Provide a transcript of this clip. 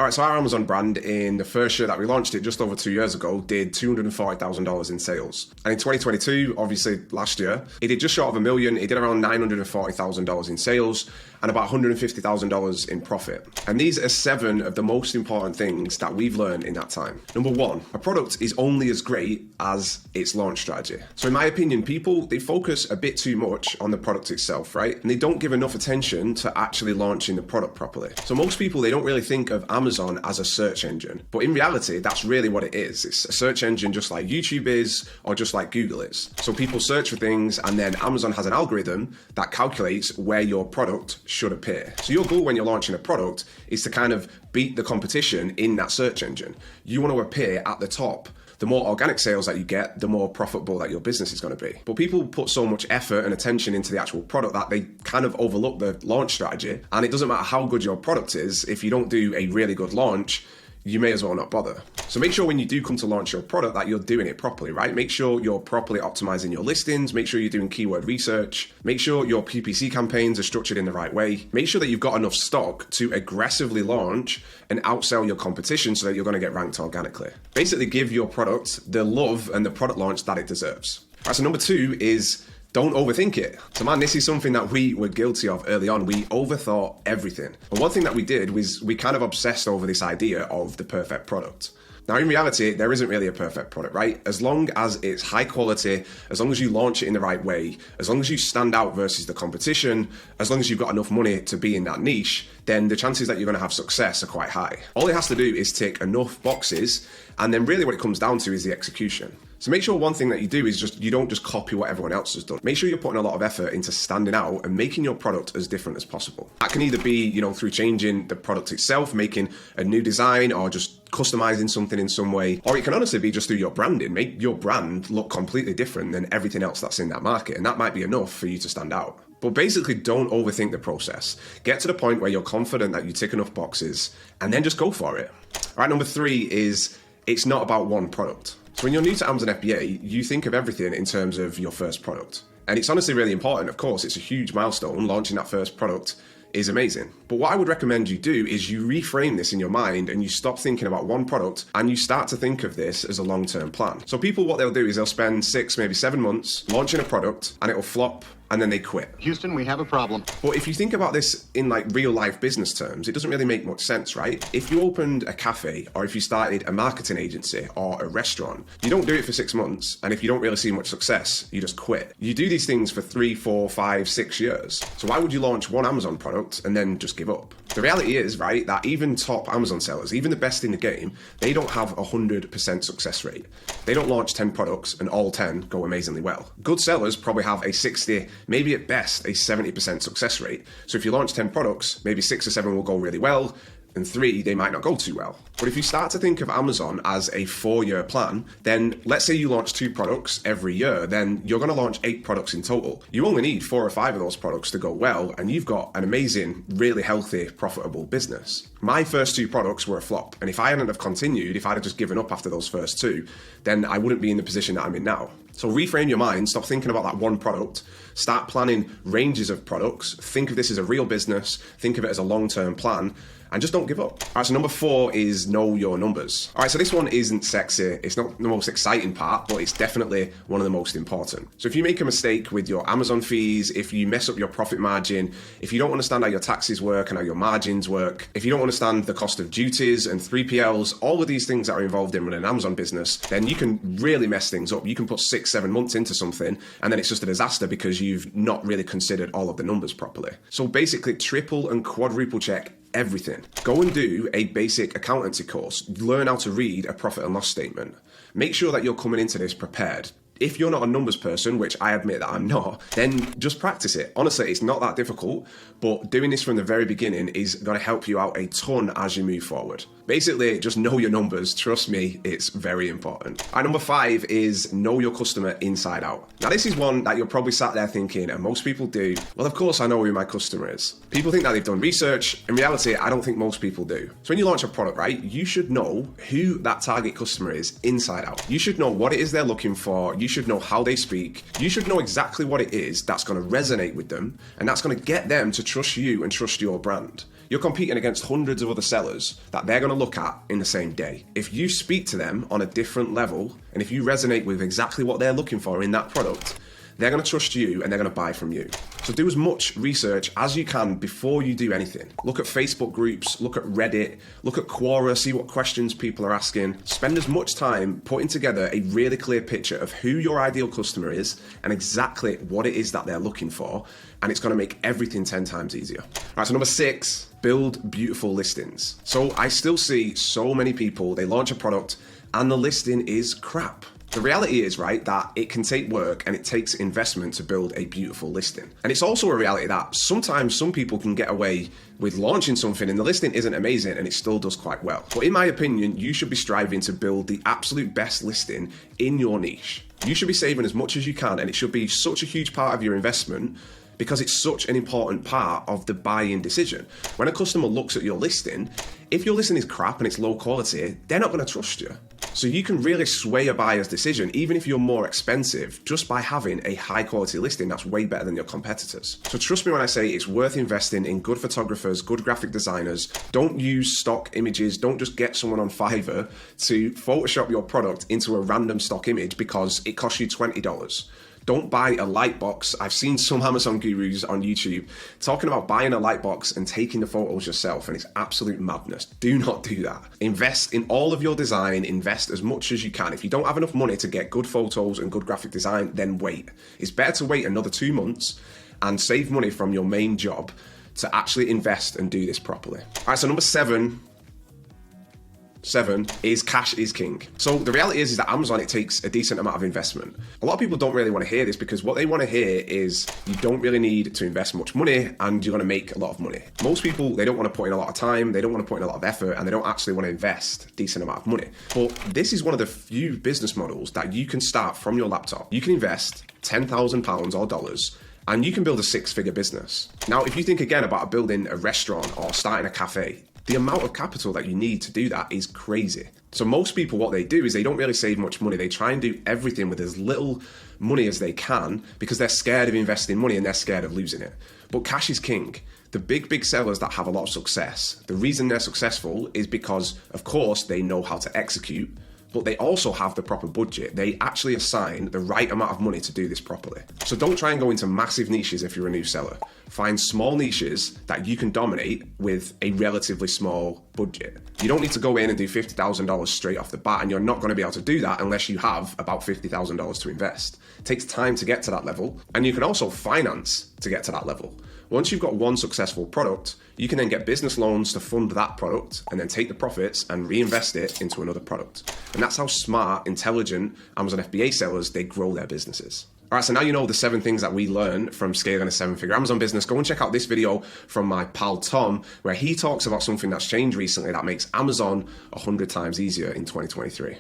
All right, so our Amazon brand in the first year that we launched it just over 2 years ago did $240,000 in sales. And in 2022, obviously last year, it did just short of $1 million. It did around $940,000 in sales and about $150,000 in profit. And these are 7 of the most important things that we've learned in that time. Number 1, a product is only as great as its launch strategy. So in my opinion, people, they focus a bit too much on the product itself, right? And they don't give enough attention to actually launching the product properly. So most people, they don't really think of Amazon as a search engine, but in reality, that's really what it is. It's a search engine just like YouTube is, or just like Google is. So people search for things, and then Amazon has an algorithm that calculates where your product should appear. So your goal when you're launching a product is to kind of beat the competition in that search engine. You want to appear at the top. The more organic sales that you get, the more profitable that your business is going to be. But people put so much effort and attention into the actual product that they kind of overlook the launch strategy. And it doesn't matter how good your product is, if you don't do a really good launch, you may as well not bother. So make sure when you do come to launch your product that you're doing it properly, right? Make sure you're properly optimizing your listings. Make sure you're doing keyword research. Make sure your PPC campaigns are structured in the right way. Make sure that you've got enough stock to aggressively launch and outsell your competition so that you're going to get ranked organically. Basically, give your product the love and the product launch that it deserves. All right, so number 2 is don't overthink it. So man, this is something that we were guilty of early on. We overthought everything. But one thing that we did was we kind of obsessed over this idea of the perfect product. Now, in reality, there isn't really a perfect product, right? As long as it's high quality, as long as you launch it in the right way, as long as you stand out versus the competition, as long as you've got enough money to be in that niche, then the chances that you're going to have success are quite high. All it has to do is tick enough boxes, and then really what it comes down to is the execution. So make sure one thing that you do is you don't just copy what everyone else has done. Make sure you're putting a lot of effort into standing out and making your product as different as possible. That can either be, through changing the product itself, making a new design, or just customizing something in some way, or it can honestly be just through your branding. Make your brand look completely different than everything else that's in that market, and that might be enough for you to stand out. But basically, don't overthink the process. Get to the point where you're confident that you tick enough boxes, and then just go for it. All right, number 3 is it's not about one product. So when you're new to Amazon FBA, you think of everything in terms of your first product. And it's honestly really important. Of course, it's a huge milestone. Launching that first product is amazing. But what I would recommend you do is you reframe this in your mind and you stop thinking about one product and you start to think of this as a long-term plan. So people, what they'll do is they'll spend 6, maybe 7 months launching a product and it'll flop and then they quit. Houston, we have a problem. But if you think about this in like real life business terms, it doesn't really make much sense, right? If you opened a cafe or if you started a marketing agency or a restaurant, you don't do it for 6 months. And if you don't really see much success, you just quit. You do these things for 3, 4, 5, 6 years. So why would you launch one Amazon product and then just give up? The reality is, right, that even top Amazon sellers, even the best in the game, they don't have 100% success rate. They don't launch 10 products and all 10 go amazingly well. Good sellers probably have a 60, maybe at best a 70% success rate. So if you launch 10 products, maybe 6 or 7 will go really well, and 3, they might not go too well. But if you start to think of Amazon as a 4-year plan, then let's say you launch 2 products every year, then you're going to launch 8 products in total. You only need 4 or 5 of those products to go well, and you've got an amazing, really healthy, profitable business. My first 2 products were a flop, and if I hadn't have continued, if I'd have just given up after those first 2, then I wouldn't be in the position that I'm in now. So reframe your mind, stop thinking about that one product, start planning ranges of products, think of this as a real business, think of it as a long-term plan, and just don't give up. All right, so number 4 is know your numbers. All right, so this one isn't sexy. It's not the most exciting part, but it's definitely one of the most important. So if you make a mistake with your Amazon fees, if you mess up your profit margin, if you don't understand how your taxes work and how your margins work, if you don't understand the cost of duties and 3PLs, all of these things that are involved in running an Amazon business, then you can really mess things up. You can put 6, 7 months into something, and then it's just a disaster because you've not really considered all of the numbers properly. So basically, triple and quadruple check everything. Go and do a basic accountancy course. Learn how to read a profit and loss statement. Make sure that you're coming into this prepared. If you're not a numbers person, which I admit that I'm not, then just practice it. Honestly, it's not that difficult, but doing this from the very beginning is going to help you out a ton as you move forward. Basically, just know your numbers. Trust me, it's very important. And number 5 is know your customer inside out. Now, this is one that you're probably sat there thinking, and most people do, well, of course I know who my customer is. People think that they've done research. In reality, I don't think most people do. So when you launch a product, right, you should know who that target customer is inside out. You should know what it is they're looking for. You You should know how they speak. You should know exactly what it is that's going to resonate with them, and that's going to get them to trust you and trust your brand. You're competing against hundreds of other sellers that they're going to look at in the same day. If you speak to them on a different level, and if you resonate with exactly what they're looking for in that product, they're going to trust you and they're going to buy from you. So do as much research as you can before you do anything. Look at Facebook groups, look at Reddit, look at Quora, see what questions people are asking. Spend as much time putting together a really clear picture of who your ideal customer is and exactly what it is that they're looking for. And it's going to make everything 10 times easier. All right, so number 6, build beautiful listings. So I still see so many people, they launch a product and the listing is crap. The reality is, right, that it can take work and it takes investment to build a beautiful listing. And it's also a reality that sometimes some people can get away with launching something and the listing isn't amazing and it still does quite well. But in my opinion, you should be striving to build the absolute best listing in your niche. You should be saving as much as you can, and it should be such a huge part of your investment because it's such an important part of the buying decision. When a customer looks at your listing, if your listing is crap and it's low quality, they're not going to trust you. So you can really sway a buyer's decision, even if you're more expensive, just by having a high quality listing that's way better than your competitors. So trust me when I say it's worth investing in good photographers, good graphic designers. Don't use stock images. Don't just get someone on Fiverr to Photoshop your product into a random stock image because it costs you $20. Don't buy a light box. I've seen some Amazon gurus on YouTube talking about buying a light box and taking the photos yourself, and it's absolute madness. Do not do that. Invest in all of your design, invest as much as you can. If you don't have enough money to get good photos and good graphic design, then wait. It's better to wait another 2 months and save money from your main job to actually invest and do this properly. All right, so number 7 is cash is king. So the reality is that Amazon, it takes a decent amount of investment. A lot of people don't really want to hear this because what they want to hear is you don't really need to invest much money and you're going to make a lot of money. Most people, they don't want to put in a lot of time, they don't want to put in a lot of effort, and they don't actually want to invest a decent amount of money. But this is one of the few business models that you can start from your laptop. You can invest £10,000 or dollars and you can build a 6-figure business. Now, if you think again about building a restaurant or starting a cafe, the amount of capital that you need to do that is crazy. So most people, what they do is they don't really save much money. They try and do everything with as little money as they can because they're scared of investing money and they're scared of losing it. But cash is king. The big sellers that have a lot of success, the reason they're successful is because, of course, they know how to execute, but they also have the proper budget. They actually assign the right amount of money to do this properly. So don't try and go into massive niches if you're a new seller. Find small niches that you can dominate with a relatively small budget. You don't need to go in and do $50,000 straight off the bat, and you're not going to be able to do that unless you have about $50,000 to invest. It takes time to get to that level, and you can also finance to get to that level. Once you've got one successful product, you can then get business loans to fund that product and then take the profits and reinvest it into another product. And that's how smart, intelligent Amazon FBA sellers, they grow their businesses. All right, so now you know the 7 things that we learn from scaling a 7-figure Amazon business. Go and check out this video from my pal Tom, where he talks about something that's changed recently that makes Amazon 100 times easier in 2023.